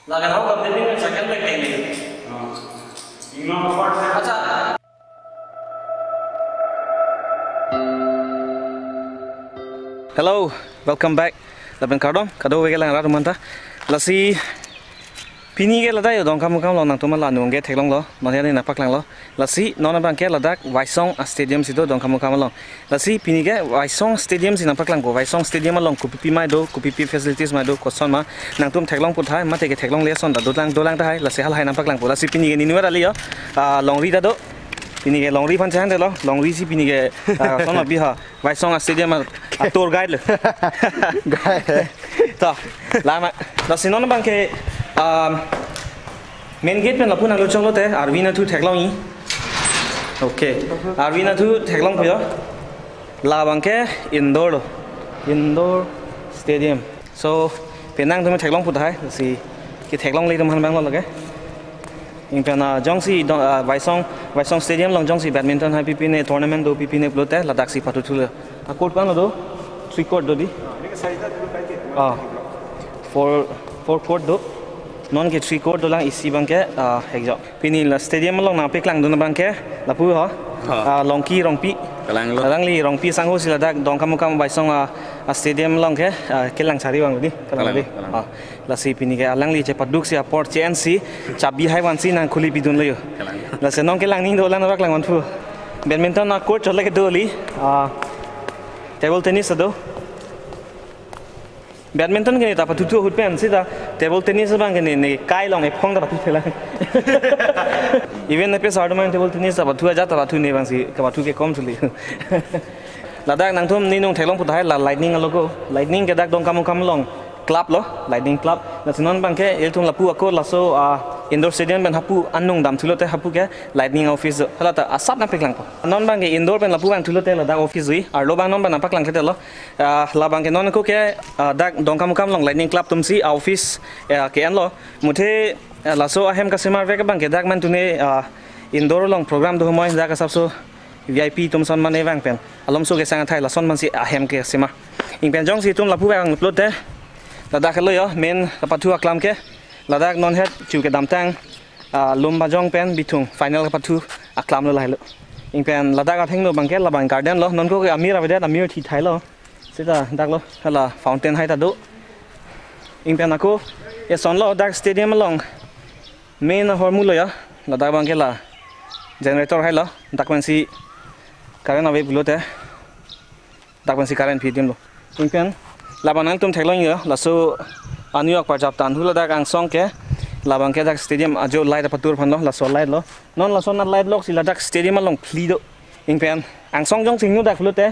Lagan how come they didn't second like thing. Acha. Hello, welcome back. Laban kado we gelang ra manta. Lasi pini ge ladai dong kam lo nang tuma la nung ge theklong lo non ya ni na paklang lo. Lasi non bang ke ladak Waisong Stadium sido dong kam lo. Lasi pini ge Waisong Stadium sin paklang bo Waisong Stadium along kupipi mai do kupipi facilities mai do koson ma nang tum theklong put thai mate ge theklong le son da dolang ta hai lasi hal hai na paklang bo lasi pini ge ni nuwa ali yo long ri da do pini ge long ri phan chang de lo long ri si pini ge son ma bi ha Waisong Stadium tour guide le guide ta la ma lasi non bang ke main gate pen lapu nang lo chong lo te Arvina thu theklong yi okay Arvina thu theklong pyo la bang ke indoor stadium so penang thum theklong put hai si ki theklong le dum han bang lo lage in pena jongsi Waisong Stadium long jongsi badminton hai pp ne tournament do pp ne plote ladak si patu thule a court kan lo do 3 court do di four court do non ke 3 court dolang isi bangke exam pini la stadium long na peklang dun bangke lapu ho longki rongpi kalangli rongpi sangho sila dak dong kam Waisong stadium long ke kelang sari bang di kalang di la si pini ke alangli che paduk sia port cnc chabi hai wan si nang khuli bidun leyo la se nong kelang ning do lan rak lang wan pu badminton na court chole ke doli table tennis do badminton ke ni ta patu hut pen sida table tennis bang ke ni kai long e phong da patu thela even pe sard man table tennis ta patu ja ta patu ne bang si ka patu ke kom thuli ladak nang thum ni nong thelong put hai la lightning logo lightning ke dak dong kam long club lo lightning club na sinon bang ke el thum lapu ako laso indoor stadium ben hapu annung dam thulo te hapu ke lightning office hala ta asap na peklang ko non bang ke indoor ben lapu bang thulo te la dak office ui ar lo bang non ban paklang ke lo la bang ke non ko ke dak dong kam long lightning club tum si office ke an lo muthe laso ahem ka semar ve ke bang ke dak man tune indoor long program do moi dak sab so VIP tum son man evang pen alom so ke sang thai la son man si ahem ke sema ing pen jong si tum lapu bang upload te ladak lo yo men kapathu aklam ke ladak non het chu ke dam tang lum ba jong pen bitung final kapathu aklam lo lai lo ing pen ladak a theng lo bang ke la bang garden lo non ko ke amir ave da amir thi thai lo sita dak lo hala fountain hai ta do ing pen ako e son lo dak stadium long main hormu lo ya ladak bang ke la generator hai lo dak man si current ave bulote dak man si current phidim lo ing pen labanang tum theklong yo laso New York parjap tan hula dak ang song ke labang ke dak stadium ajo light patur phan lo laso light lo non laso na light lok sila dak stadium long phli do ing pen ang song jong sing nu dak flute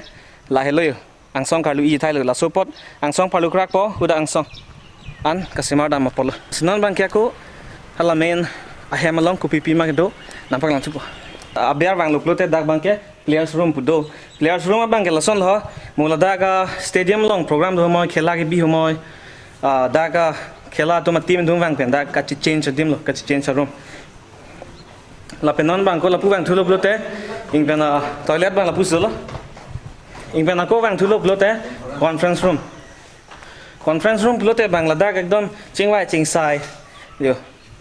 la helo yo ang song karlu i thai lo laso pot ang song palu krak po huda ang song an kasimar dam polo sinon bang ke ko hala main ahem long ku pipi ma do nampak lang chupo abiar bang lo flute dak bang ke players room pudo players room bang ke lason lo mula dak stadium long program do mo khela ke bi mo daga khela to ma team dum bang pen da ka change dim lo ka change room la penon bang ko la pu bang thulo blote ing pen toilet bang la pu lo ing pen ko bang thulo blote conference room blote bang la dak ekdom chingwai chingsai yo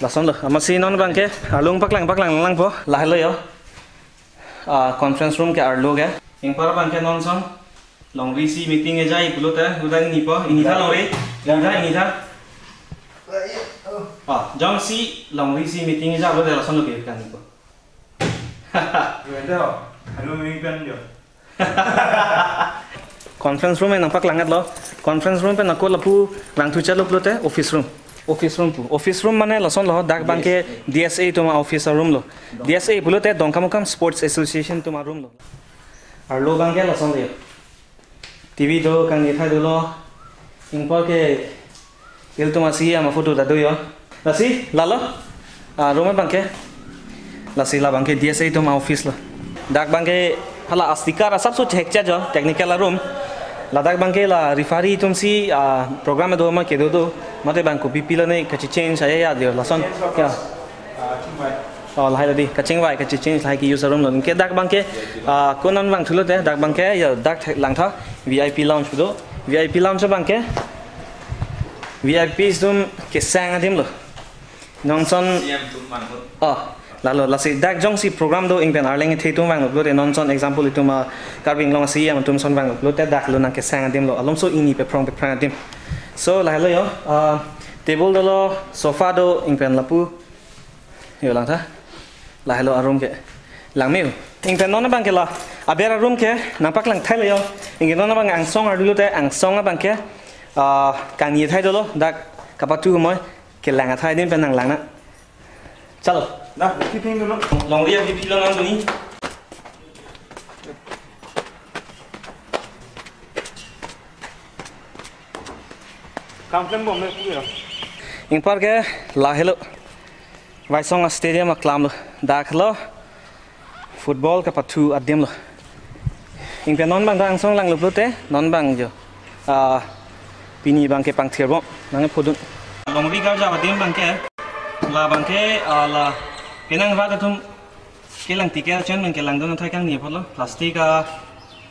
la son lo amasi non bang ke alung paklang lang po la lo yo conference room ke arlo ge ing par bang ke non son long vc meeting e jai pulote udang ni po ini tha long re yang ra ini tha jong si long vc meeting e ja lo de la son lo ke kan ni po yo halo mi pen yo conference room e nang pak langat lo conference room pe na ko lapu lang thu cha lo pulote office room mane la son lo dak bang ke DSA to ma office room lo DSA pulote dong kam sports association to ma room lo ar lo bang ke la son le TV do kang ni thai do lo ingpo ke il to masi ama photo da do yo lasi lalo room bang ke lasi la bang ke DSA to ma office lo dak bang ke hala astikar sab so check cha jo technical room la dak bang ke la referee tum si program do ma ke do mate bang ko pipila nei ka change aya ya de la son ya lai là đi cái chính vậy cái chính là cái user room rồi cái dark bang cái con non bang thulu thế dark bang cái giờ dark lang thọ VIP lounge đó VIP lounge bang cái VIP zoom cái sang thêm rồi nonson lalu lasi dak jong si program do ingpen arleng the tum wang lo de nonson example itu ma karbing long si am tum son wang lo te dak lo nang ke sang dim lo alom so ini pe prong dim so la hello yo table do lo sofa do ingpen lapu yo lang tha la hello arum ke lang meu ingpen non bang ke la abera room ke nampak lang thai lo yo ingpen non bang ang song ar lu te ang song bang ke kang ni thai do lo dak kapatu moi ke lang thai dim pen nang lang na chalo na piping dulu long dia pipi lang ang ni kamplem bom le puyo ing par ke la hello Vaisong stadium aklam lo dak lo football ka patu adim lo ing pe non bang dang song lang lo te non bang jo pini bang ke pang thir bom nang phudun long ri ka ja adim bang ke la bang ke la kenang va tum kelang tikel chen men kelang don thai kang ni pholo plastic ka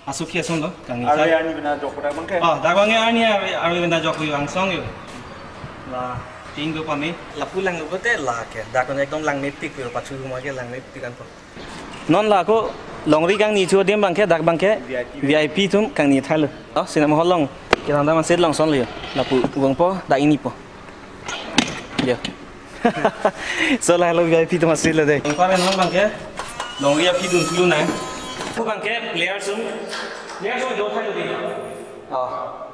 asukhi son lo kang ni ari ani bina jok ra bang ke da bang ani ari bina jok yu ang song yu la ting do pa me la pulang lo te la ke da kon ekdom lang me tik yu pachu mo ke lang me tik an po non la ko long ri kang ni chu dem bang ke dak bang ke VIP tum kang ni thai lo sinam holong kelang da ma set long son lo la pu wang po da ini po ya so la lo VIP tu masih le deh. Ingkar non bang ke, long VIP tu dulu nang. Aku bang ke player sum dua thai lo di.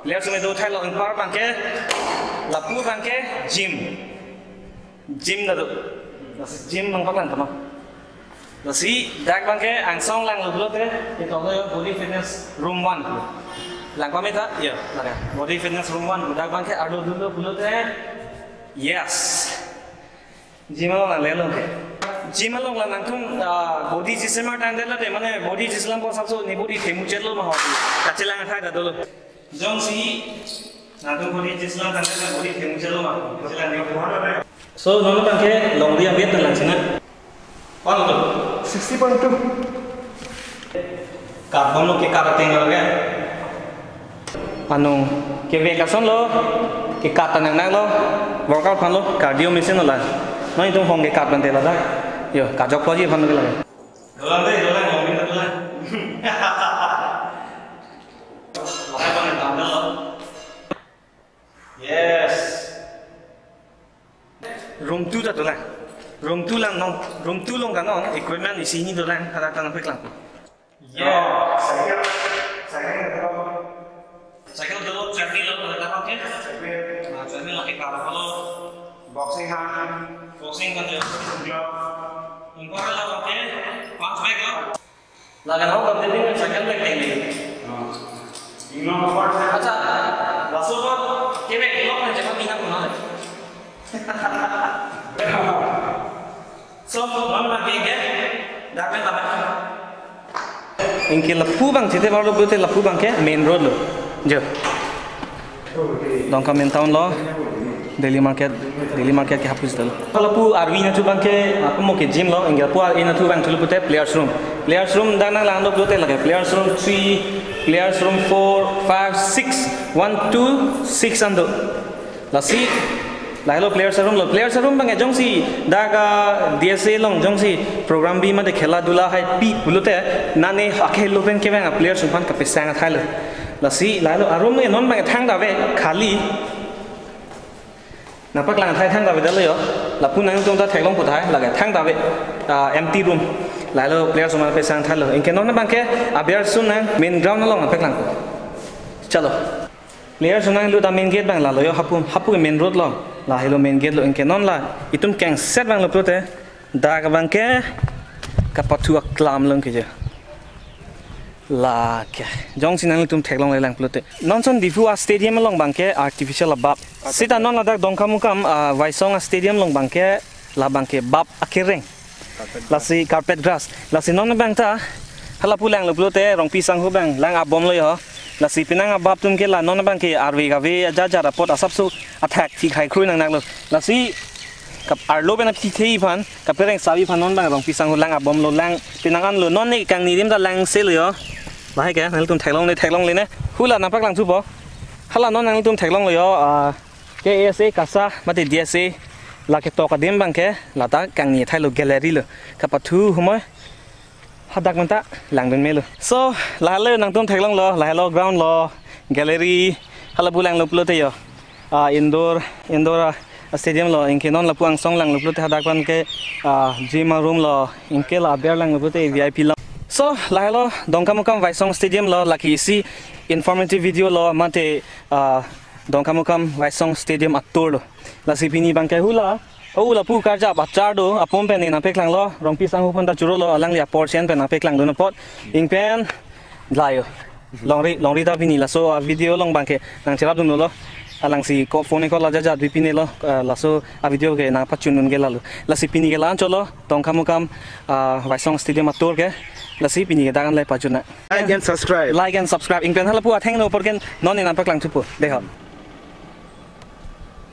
Player sum dua thai lo ingkar bang ke, lapu bang ke gym na tu. Gym bang kau kan tamam. Nasi dak bang ke angsong lang lo te, itu lo body fitness room 1. Lang kau meta? Ya, lang. Body fitness room 1. Dak bang ke ado dulu te. Yes. Gym along lang lelong ke. Gym along lang nang tum body system ar tan dela de mane body system ko sabso ni body themu chelo ma hobi. Kachelang thai da dolo. Jong si nang tum body system tan dela body themu chelo ma. Kachelang ni ko. So nono bang ke long dia bet lang sina. Kon to 60.2 carbon lo ke karate ngalo ke. Anong ke ve ka son lo ke katan nang lo workout phan lo cardio machine lo la. Nói chung phòng cái card bên đây là đấy, yo cả chọc có gì phân cái này. Dolang deh, dolang ngomongin dolang. Hai con này tạm đó. Yes. Room 2 đó dolang. Room 2 lang non, room 2 long kan non, equipment di sini dolang, ada kan apa lang. Yeah. Saya dulu treadmill lo ada apa ke? Nah, treadmill lagi kalau kalau boxing kan je ingkar la ke 5 bag lo lagan ho kam दिन में cycle में टेंगे इंग्लो number से अच्छा बसो को के में लोग ने जगह बिना कोना so non ma ke dak में तब इनके लप्पू bang थेते बालो बोते लप्पू bang के मेन रोड lo जो donc en town lo Daily market ke hapus dal. Kalau pu arwi na tu bang ke aku mau ke gym lo, enggak pu arwi na tu bang tu putih players room dan nang lang putih lagi players room 3, players room 4, 5, 6, 1, 2, 6 ando. Lasi, lah lo players room bang ke jong si daga DSA long jong si program bi made khela dula hai pi pulute nane akhel lo ben ke bang players room pan kape sang thai lo. Lasi lah lo arum ne non bang thang da ve khali nampak lang thai thang da vedal yo la pun nang tum ta thek long puthai la ga thang da ve empty room la lo player suma pe sang thai lo inke non bang ke abiar sun nang main ground long nampak lang ko chalo player sun nang lu da main gate bang la lo yo hapu main road long la hello main gate lo inke non la itum keng set bang lo prote da ga bang ke kapatu aklam long ke je la ke jong sinang tum thek long le lang plote non son difu stadium long bang ke artificial abab sita non la dak dong kam Vaisong stadium long bang ke la bang ke bab akireng la si carpet grass la si non bang ta hala pulang lo plote rong pisang hu bang lang abom lo yo la si pinang abab tum ke la non bang ke arve ga ve ja report asap su attack thi khai khrui nang nak lo la si kap arlo bena phi thei phan kap pereng sabi phan non bang rong pisang hu lang abom lo lang pinang an lo non ni kang ni dim da lang se lo yo la hai ke nang tum thek long le ne hula napak lang chu bo hala non nang tum thek long lo yo ke ASA kasa mate DSA la ke to ka dem bang ke la ta kang ni thai lo gallery lo ka pathu humoi hadak manta lang den me lo so la le nang tum thailong lo la hello ground lo gallery hala bulang lo plo te yo indoor stadium lo inke non la puang song lang lo plo te hadak ban ke gym room lo inke la ber lang lo plo te VIP lo so la hello dongkamukam Vaisong stadium lo la ki si informative video lo mate dongkamukam Vaisong stadium atur lo la sipini bangkai hula la pu karja bachar do apom pen na peklang lo rong pisang hupon ta churo lo alang lia portion pen na peklang do na pot ing pen layo longri ta pini la so video long bangke nang cerap dum lo alang si ko phone ko la jaja bipine lo la so video ke na pachunun ge lalu la sipini ge lan cholo dongkamukam Vaisong stadium atur ke la sipini ge dangan lai pachuna like and subscribe ing pen hala pu atheng no porken non ni na peklang thupu deha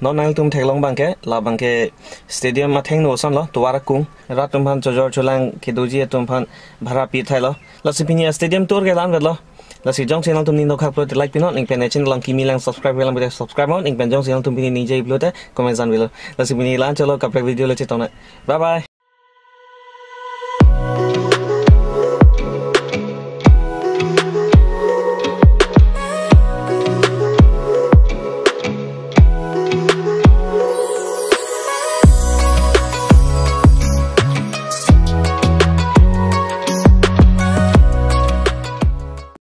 non nang tum thailong bangke la bangke stadium ma theng no son lo tuwara kung ra tum phan chojor cholang khidoji tum phan bhara pi thailo la sipini stadium tour ge lan lo la si jong channel tum ni no khap pro like pinot ing pen channel lang kimi lang subscribe lang bude subscribe on ing pen jong channel tum pini ni jai upload comment san velo la sipini lan cholo kapre video le chetona bye bye